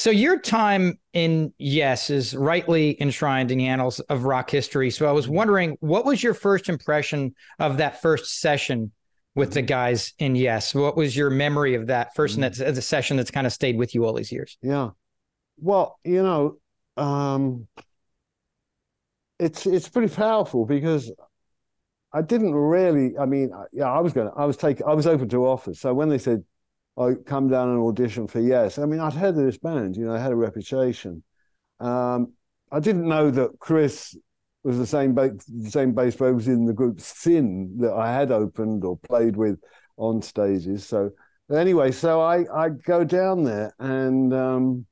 So your time in Yes is rightly enshrined in the annals of rock history. So I was wondering, what was your first impression of that first session with the guys in Yes? What was your memory of that first and that's the session that's kind of stayed with you all these years? Yeah. Well, um, it's pretty powerful because I didn't really. I mean, yeah, I was open to offers. So when they said, "Oh, come down and audition for Yes," I mean, I'd heard of this band. I had a reputation. Um, I didn't know that Chris was the same bass player was in the group Sin that I had opened or played with on stages. So anyway, I go down there and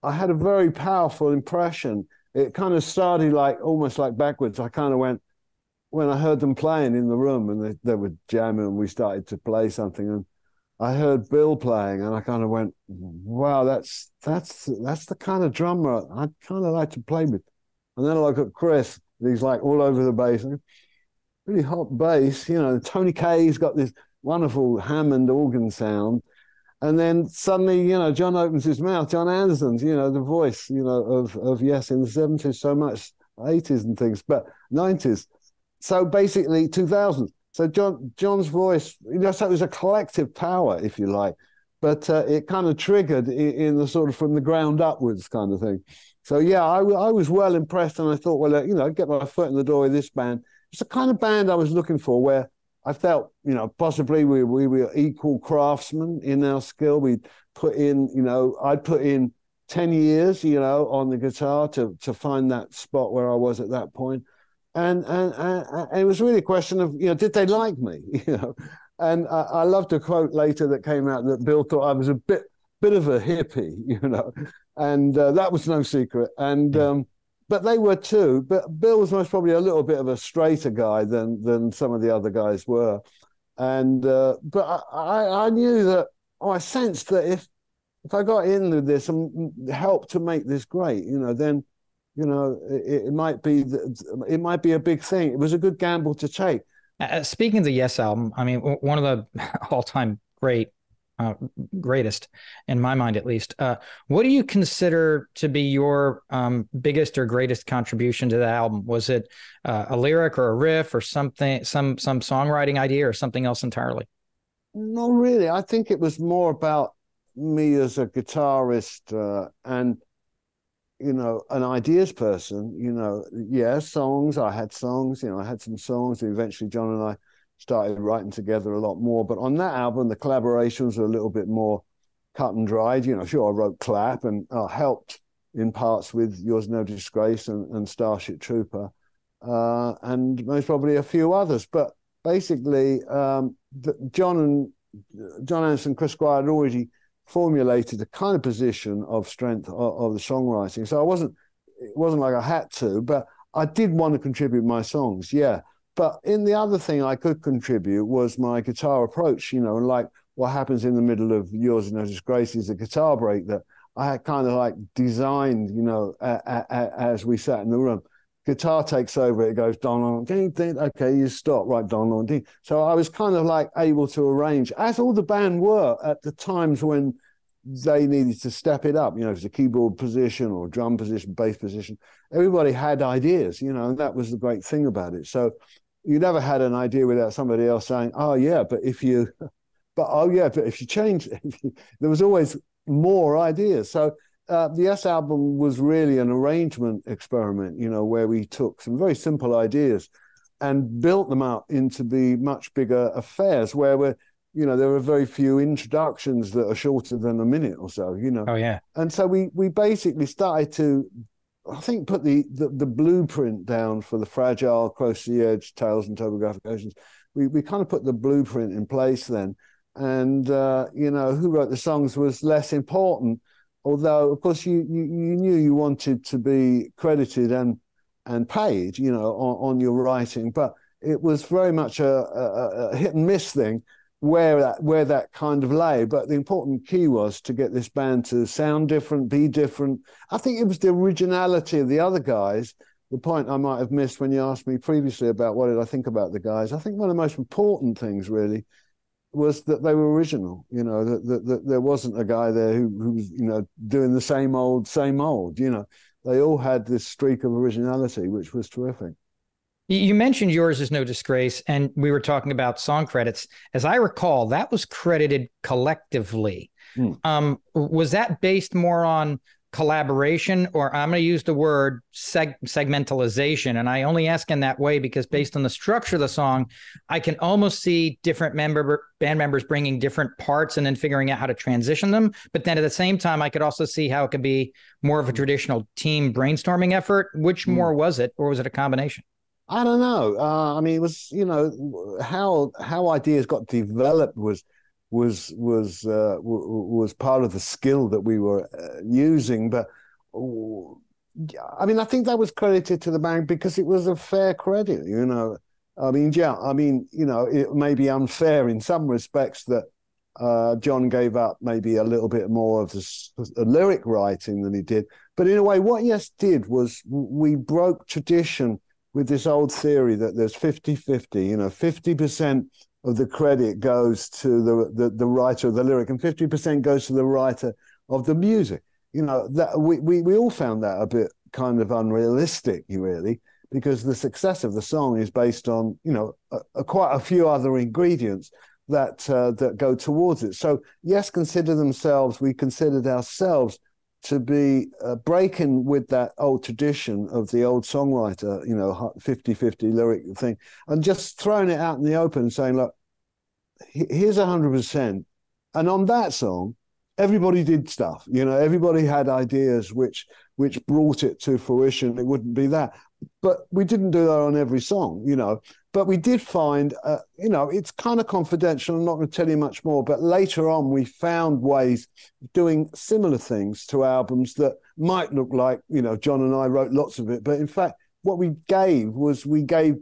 I had a very powerful impression. It kind of started like almost like backwards. I kind of went when I heard them playing in the room and they were jamming and we started to play something and I heard Bill playing and I kind of went, wow, that's the kind of drummer I'd kind of like to play with. And then I look at Chris, he's like all over the bass, really hot bass. Tony Kaye's got this wonderful Hammond organ sound. And then suddenly, John opens his mouth, John Anderson's, the voice, of Yes in the 70s, so much 80s and things, but 90s. So basically 2000s. So John's voice, so it was a collective power, if you like, but it kind of triggered in the sort of from the ground upwards kind of thing. So yeah, I was well impressed, and I thought, well, I'd get my foot in the door with this band. It's the kind of band I was looking for, where I felt, possibly we were equal craftsmen in our skill. We'd put in, I'd put in 10 years, on the guitar to find that spot where I was at that point. And it was really a question of, did they like me? And I loved a quote later that came out that Bill thought I was a bit of a hippie, and that was no secret. And but they were too. But Bill was most probably a little bit of a straighter guy than some of the other guys were. And but I knew that, I sensed that if I got into this and helped to make this great, then it might be a big thing. It was a good gamble to take. Speaking of the Yes album, I mean, one of the all-time uh, greatest, in my mind at least. What do you consider to be your biggest or greatest contribution to the album? Was it a lyric or a riff or something, some songwriting idea or something else entirely? Not really. I think it was more about me as a guitarist and an ideas person. Yeah, songs. I had songs. I had some songs. And eventually, John and I started writing together a lot more. But on that album, the collaborations were a little bit more cut and dried. Sure, I wrote Clap and helped in parts with Yours No Disgrace and Starship Trooper, and most probably a few others. But basically, John Anderson, Chris Squire had already formulated a kind of position of strength of the songwriting. So it wasn't like I had to, but I did want to contribute my songs, yeah. But in the other thing I could contribute was my guitar approach, and like what happens in the middle of Yours No Disgrace is a guitar break that I had kind of like designed, as we sat in the room. Guitar takes over, it goes don, ding, ding, okay, you stop, right, don, ding. So I was kind of like able to arrange, as all the band were at the times when they needed to step it up, if it's a keyboard position or drum position, bass position. Everybody had ideas, and that was the great thing about it. So you never had an idea without somebody else saying, oh yeah, but if you change, there was always more ideas. So the Yes album was really an arrangement experiment, where we took some very simple ideas and built them up into the much bigger affairs where there are very few introductions that are shorter than a minute or so, Oh yeah. And so we basically started to, I think, put the blueprint down for the Fragile, Close to the Edge, Tales and Topographic Oceans. We kind of put the blueprint in place then. And, who wrote the songs was less important. Although, of course, you knew you wanted to be credited and paid, on your writing, but it was very much a hit and miss thing where that kind of lay. But the important key was to get this band to sound different, be different. I think it was the originality of the other guys. The point I might have missed when you asked me previously about what did I think about the guys. I think one of the most important things really was that they were original. You know, that there wasn't a guy there who was, you know, doing the same old, same old. You know, they all had this streak of originality, which was terrific. You mentioned yours is No Disgrace, and we were talking about song credits. As I recall, that was credited collectively. Mm. Was that based more on collaboration, or I'm going to use the word segmentalization? And I only ask in that way because based on the structure of the song, I can almost see different band members bringing different parts and then figuring out how to transition them. But then at the same time, I could also see how it could be more of a traditional team brainstorming effort. Which more was it, or was it a combination? I don't know. I mean, it was, you know, how ideas got developed was part of the skill that we were using. But I mean, I think that was credited to the band because it was a fair credit. You know, I mean, yeah, I mean, you know, it may be unfair in some respects that John gave up maybe a little bit more of the lyric writing than he did. But in a way, what Yes did was we broke tradition with this old theory that there's 50-50, you know, 50% of the credit goes to the writer of the lyric and 50% goes to the writer of the music. You know, that we all found that a bit kind of unrealistic, really, because the success of the song is based on, you know, quite a few other ingredients that that go towards it. So Yes we considered ourselves to be breaking with that old tradition of the old songwriter, you know, 50-50 lyric thing, and just throwing it out in the open and saying, look, here's 100%. And on that song, everybody did stuff, you know, everybody had ideas which brought it to fruition. It wouldn't be that. But we didn't do that on every song, you know. But we did find, you know, it's kind of confidential. I'm not going to tell you much more. But later on, we found ways of doing similar things to albums that might look like, you know, John and I wrote lots of it. But in fact, what we gave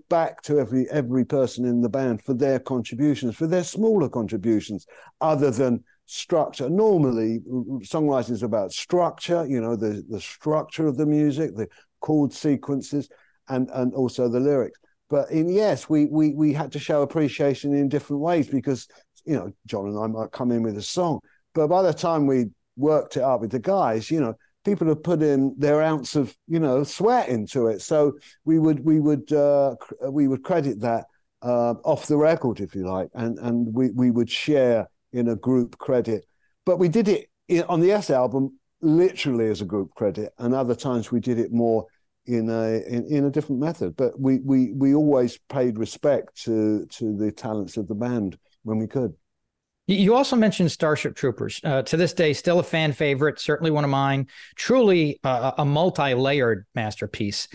back to every person in the band for their contributions, for their smaller contributions, other than structure. Normally, songwriting is about structure, you know, the structure of the music, the chord sequences, and also the lyrics. But in Yes, we had to show appreciation in different ways because, you know, John and I might come in with a song, but by the time we worked it up with the guys, you know, people have put in their ounce of, you know, sweat into it. So we would credit that off the record, if you like, and we would share in a group credit. But we did it on the Yes album literally as a group credit, and other times we did it more in a different method. But we always paid respect to the talents of the band when we could. You also mentioned Starship Troopers. To this day, still a fan favorite, certainly one of mine. Truly a multi-layered masterpiece.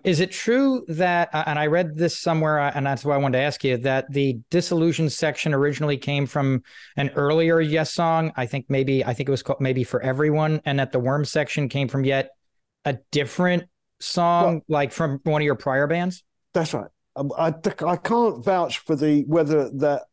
Is it true that, and I read this somewhere, and that's why I wanted to ask you, that the Disillusion section originally came from an earlier Yes song? I think it was called Maybe for Everyone, and that the Worm section came from yet a different song, Well, like from one of your prior bands? that's right. I can't vouch for whether that.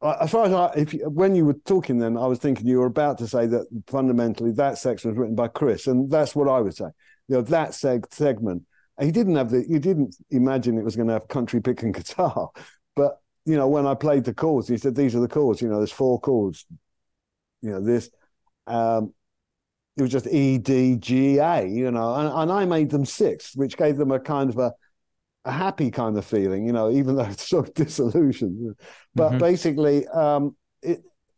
As far as when you were talking, then I was thinking you were about to say that fundamentally that section was written by Chris, and that's what I would say. You know, that segment. He didn't imagine it was going to have country picking guitar, but you know, when I played the chords, he said these are the chords. You know, there's 4 chords. You know, this. It was just E, D, G, A. You know, and I made them 6, which gave them a kind of a happy kind of feeling, you know, even though it's sort of disillusioned. But basically,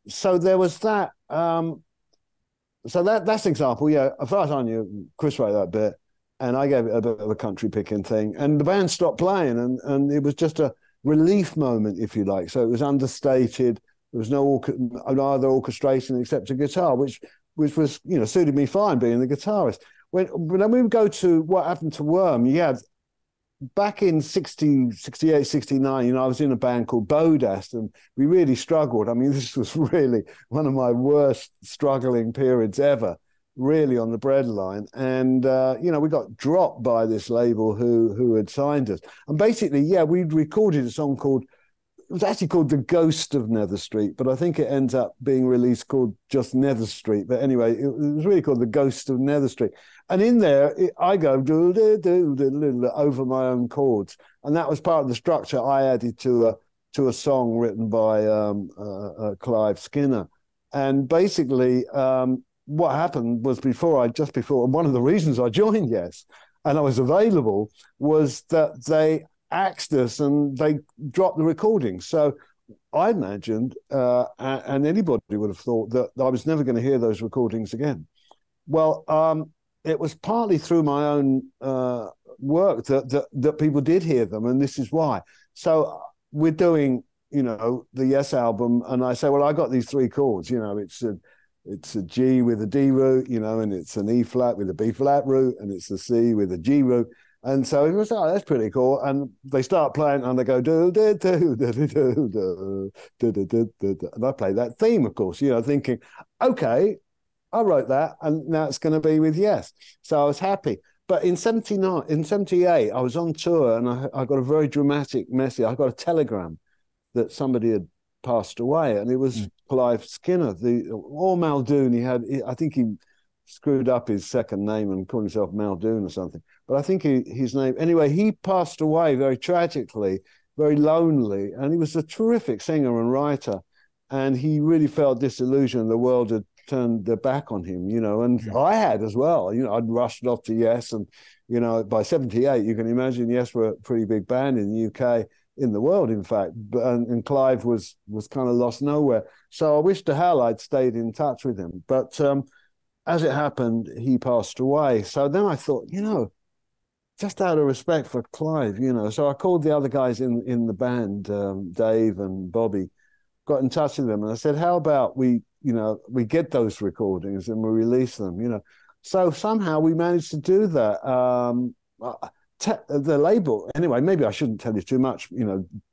so there was that. So that's an example. Yeah, as far as I knew, Chris wrote that bit, and I gave it a bit of a country picking thing, and the band stopped playing, and it was just a relief moment, if you like. So it was understated. There was no other orchestration except a guitar, which was, you know, suited me fine being the guitarist. When we go to what happened to Worm, yeah. Back in 68, 69, you know, I was in a band called Bodast, and we really struggled. I mean, this was really one of my worst struggling periods ever, really on the breadline. And, you know, we got dropped by this label who had signed us. And basically, yeah, we'd recorded a song it was actually called The Ghost of Nether Street, but I think it ends up being released called just Nether Street. But anyway, it was really called The Ghost of Nether Street. And in there, I go over my own chords. And that was part of the structure I added to to a song written by Clive Skinner. And basically, what happened was just before, one of the reasons I joined Yes, and I was available, was that they axed us and they dropped the recording. So I imagined, and anybody would have thought, that I was never going to hear those recordings again. Well, it was partly through my own work that people did hear them, and this is why. So we're doing, the Yes album, and I say, well, I got these three chords. It's a G with a D root, and it's an E flat with a B flat root, and it's a C with a G root. And so it was, that's pretty cool. And they start playing, and they go do do do do do do do do do do, and I play that theme, of course, thinking, okay, I wrote that, and now it's going to be with Yes. So I was happy. But in 78, I was on tour, and I got a very dramatic message. I got a telegram that somebody had passed away, and it was Clive Skinner, or Muldoon. I think he screwed up his second name and called himself Muldoon or something. But I think his name, anyway, he passed away very tragically, very lonely, and he was a terrific singer and writer. And he really felt disillusioned. The world had turned their back on him, and I had as well. I'd rushed off to Yes, and by 78, you can imagine Yes were a pretty big band in the UK, in the world, in fact. And Clive was kind of lost nowhere. So I wish to hell I'd stayed in touch with him. But as it happened, he passed away. So then I thought, just out of respect for Clive, So I called the other guys in the band, Dave and Bobby, got in touch with them, and I said, how about we get those recordings and we release them, So somehow we managed to do that. The label, anyway, maybe I shouldn't tell you too much,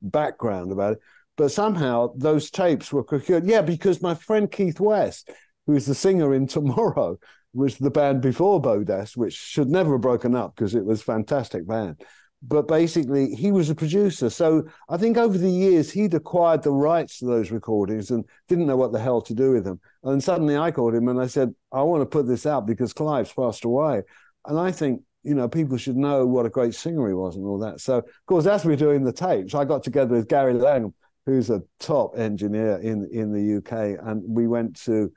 background about it, but somehow those tapes were procured. Yeah, because my friend Keith West, who is the singer in Tomorrow, was the band before Bodast, which should never have broken up because it was a fantastic band. But basically, he was a producer. So I think over the years, he'd acquired the rights to those recordings and didn't know what the hell to do with them. And suddenly I called him and I said, I want to put this out because Clive's passed away. And I think, people should know what a great singer he was and all that. So, of course, as we're doing the tapes, I got together with Gary Langham, who's a top engineer in the UK. And we went to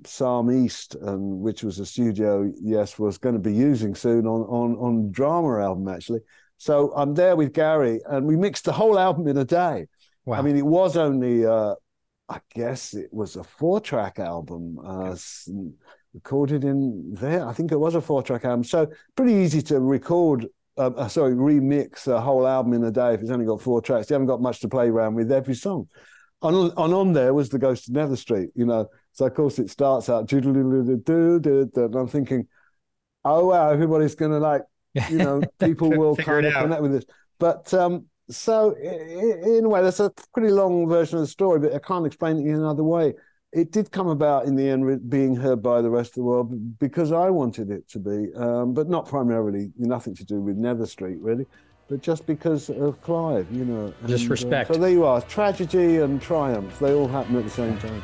Psalm East, which was a studio Yes was going to be using soon on Drama album, actually. So I'm there with Gary, and we mixed the whole album in a day. Wow. I mean, it was only I guess it was a 4-track album, recorded in there. I think it was a 4-track album, so pretty easy to record. Remix a whole album in a day if it's only got 4 tracks. You haven't got much to play around with every song. On there was The Ghost of Nether Street, So of course it starts out, and I'm thinking, oh wow, everybody's gonna people will kind of connect with this. But so in a way, that's a pretty long version of the story, but I can't explain it in another way. It did come about in the end being heard by the rest of the world because I wanted it to be, but not primarily, nothing to do with Nether Street really, but just because of Clive, Just respect. So there you are, tragedy and triumph, they all happen at the same time.